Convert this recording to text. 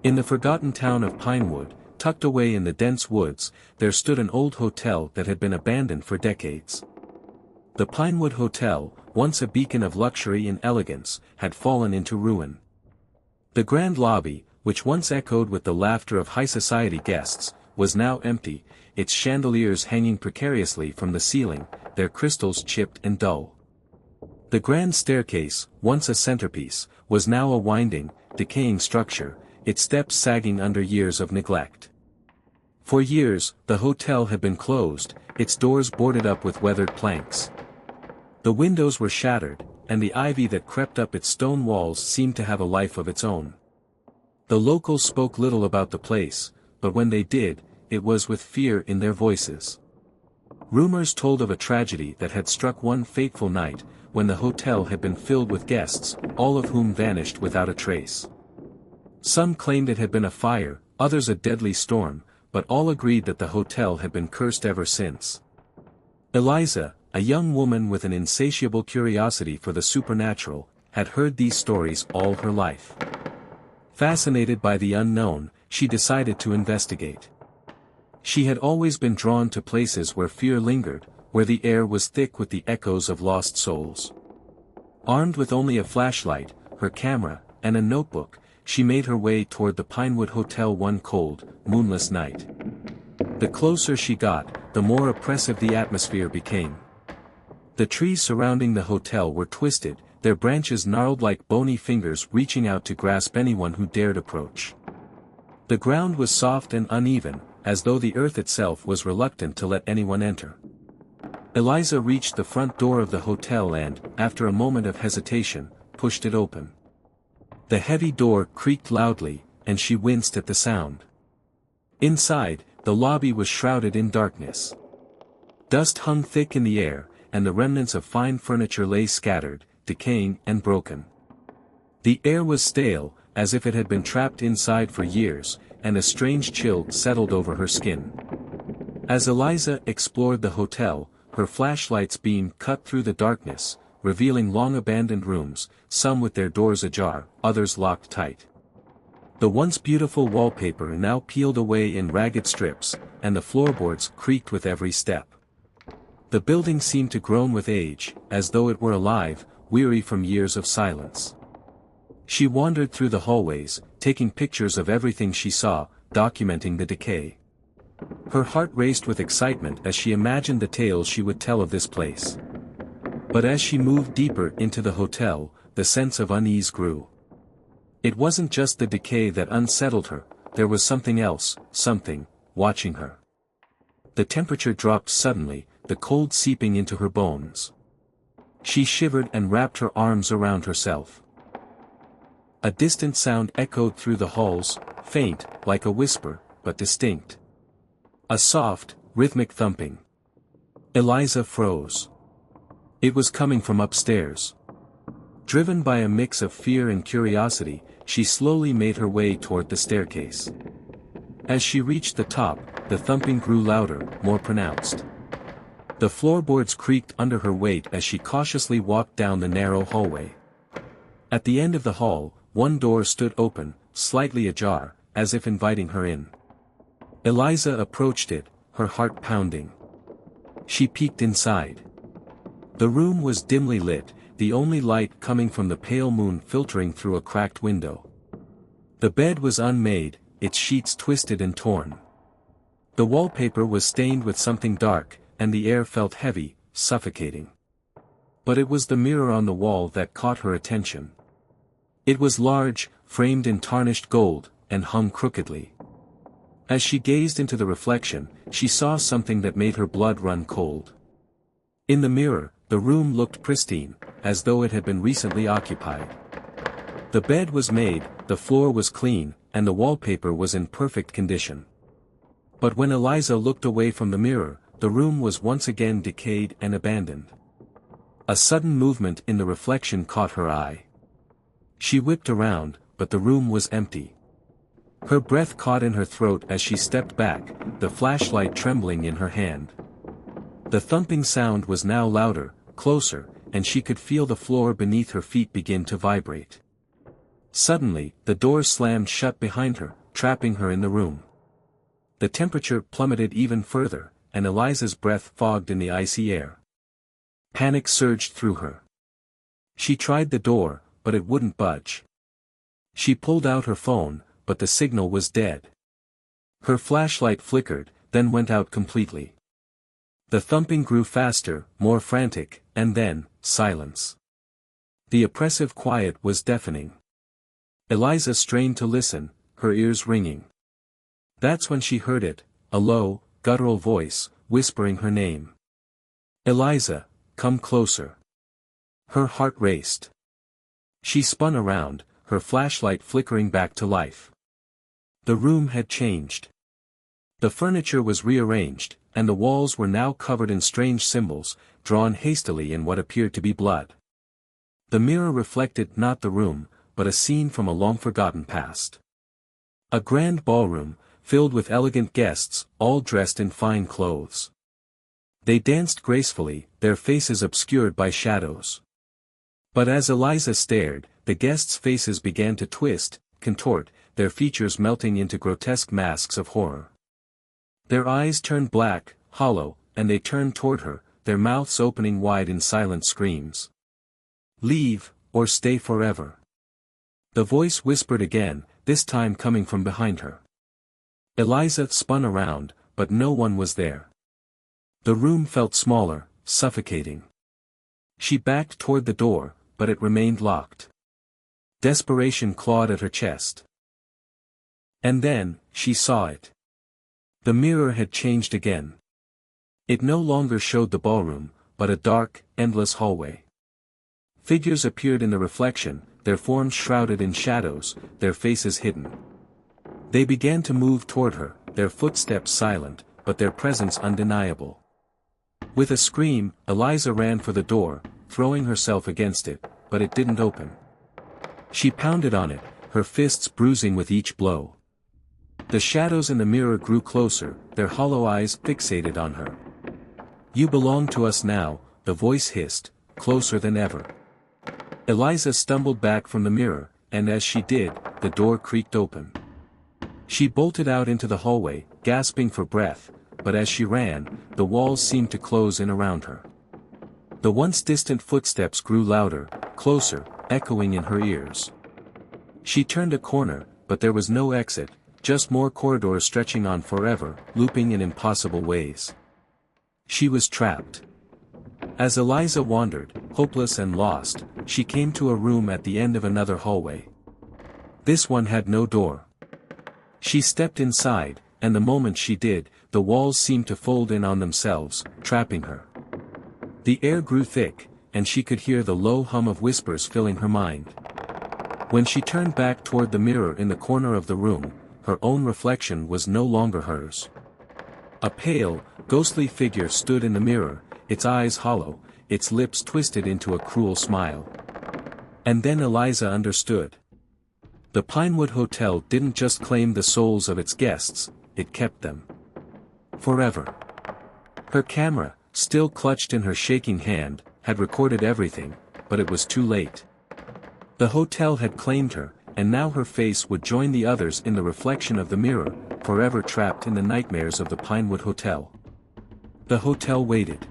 In the forgotten town of Pinewood, tucked away in the dense woods, there stood an old hotel that had been abandoned for decades. The Pinewood Hotel, once a beacon of luxury and elegance, had fallen into ruin. The grand lobby, which once echoed with the laughter of high society guests, was now empty, its chandeliers hanging precariously from the ceiling, their crystals chipped and dull. The grand staircase, once a centerpiece, was now a winding, decaying structure, its steps sagging under years of neglect. For years, the hotel had been closed, its doors boarded up with weathered planks. The windows were shattered, and the ivy that crept up its stone walls seemed to have a life of its own. The locals spoke little about the place, but when they did, it was with fear in their voices. Rumors told of a tragedy that had struck one fateful night, when the hotel had been filled with guests, all of whom vanished without a trace. Some claimed it had been a fire, others a deadly storm, but all agreed that the hotel had been cursed ever since. Eliza, a young woman with an insatiable curiosity for the supernatural, had heard these stories all her life. Fascinated by the unknown, she decided to investigate. She had always been drawn to places where fear lingered, where the air was thick with the echoes of lost souls. Armed with only a flashlight, her camera, and a notebook, she made her way toward the Pinewood Hotel one cold, moonless night. The closer she got, the more oppressive the atmosphere became. The trees surrounding the hotel were twisted, their branches gnarled like bony fingers reaching out to grasp anyone who dared approach. The ground was soft and uneven, as though the earth itself was reluctant to let anyone enter. Eliza reached the front door of the hotel and, after a moment of hesitation, pushed it open. The heavy door creaked loudly, and she winced at the sound. Inside, the lobby was shrouded in darkness. Dust hung thick in the air, and the remnants of fine furniture lay scattered, decaying and broken. The air was stale, as if it had been trapped inside for years, and a strange chill settled over her skin. As Eliza explored the hotel, her flashlight's beam cut through the darkness, revealing long-abandoned rooms, some with their doors ajar, others locked tight. The once beautiful wallpaper now peeled away in ragged strips, and the floorboards creaked with every step. The building seemed to groan with age, as though it were alive, weary from years of silence. She wandered through the hallways, taking pictures of everything she saw, documenting the decay. Her heart raced with excitement as she imagined the tales she would tell of this place. But as she moved deeper into the hotel, the sense of unease grew. It wasn't just the decay that unsettled her, there was something else, something, watching her. The temperature dropped suddenly, the cold seeping into her bones. She shivered and wrapped her arms around herself. A distant sound echoed through the halls, faint, like a whisper, but distinct. A soft, rhythmic thumping. Eliza froze. It was coming from upstairs. Driven by a mix of fear and curiosity, she slowly made her way toward the staircase. As she reached the top, the thumping grew louder, more pronounced. The floorboards creaked under her weight as she cautiously walked down the narrow hallway. At the end of the hall, one door stood open, slightly ajar, as if inviting her in. Eliza approached it, her heart pounding. She peeked inside. The room was dimly lit, the only light coming from the pale moon filtering through a cracked window. The bed was unmade, its sheets twisted and torn. The wallpaper was stained with something dark, and the air felt heavy, suffocating. But it was the mirror on the wall that caught her attention. It was large, framed in tarnished gold, and hung crookedly. As she gazed into the reflection, she saw something that made her blood run cold. In the mirror, the room looked pristine, as though it had been recently occupied. The bed was made, the floor was clean, and the wallpaper was in perfect condition. But when Eliza looked away from the mirror, the room was once again decayed and abandoned. A sudden movement in the reflection caught her eye. She whipped around, but the room was empty. Her breath caught in her throat as she stepped back, the flashlight trembling in her hand. The thumping sound was now louder, closer, and she could feel the floor beneath her feet begin to vibrate. Suddenly, the door slammed shut behind her, trapping her in the room. The temperature plummeted even further, and Eliza's breath fogged in the icy air. Panic surged through her. She tried the door, but it wouldn't budge. She pulled out her phone, but the signal was dead. Her flashlight flickered, then went out completely. The thumping grew faster, more frantic, and then, silence. The oppressive quiet was deafening. Eliza strained to listen, her ears ringing. That's when she heard it, a low, guttural voice, whispering her name. Eliza, come closer. Her heart raced. She spun around, her flashlight flickering back to life. The room had changed. The furniture was rearranged, and the walls were now covered in strange symbols, drawn hastily in what appeared to be blood. The mirror reflected not the room, but a scene from a long-forgotten past. A grand ballroom, filled with elegant guests, all dressed in fine clothes. They danced gracefully, their faces obscured by shadows. But as Eliza stared, the guests' faces began to twist, contort, their features melting into grotesque masks of horror. Their eyes turned black, hollow, and they turned toward her, their mouths opening wide in silent screams. Leave, or stay forever. The voice whispered again, this time coming from behind her. Eliza spun around, but no one was there. The room felt smaller, suffocating. She backed toward the door, but it remained locked. Desperation clawed at her chest. And then, she saw it. The mirror had changed again. It no longer showed the ballroom, but a dark, endless hallway. Figures appeared in the reflection, their forms shrouded in shadows, their faces hidden. They began to move toward her, their footsteps silent, but their presence undeniable. With a scream, Eliza ran for the door, throwing herself against it, but it didn't open. She pounded on it, her fists bruising with each blow. The shadows in the mirror grew closer, their hollow eyes fixated on her. You belong to us now, the voice hissed, closer than ever. Eliza stumbled back from the mirror, and as she did, the door creaked open. She bolted out into the hallway, gasping for breath, but as she ran, the walls seemed to close in around her. The once distant footsteps grew louder, closer, echoing in her ears. She turned a corner, but there was no exit, just more corridors stretching on forever, looping in impossible ways. She was trapped. As Eliza wandered, hopeless and lost, she came to a room at the end of another hallway. This one had no door. She stepped inside, and the moment she did, the walls seemed to fold in on themselves, trapping her. The air grew thick, and she could hear the low hum of whispers filling her mind. When she turned back toward the mirror in the corner of the room, her own reflection was no longer hers. A pale, ghostly figure stood in the mirror, its eyes hollow, its lips twisted into a cruel smile. And then Eliza understood. The Pinewood Hotel didn't just claim the souls of its guests, it kept them. Forever. Her camera, still clutched in her shaking hand, had recorded everything, but it was too late. The hotel had claimed her, and now her face would join the others in the reflection of the mirror, forever trapped in the nightmares of the Pinewood Hotel. The hotel waited.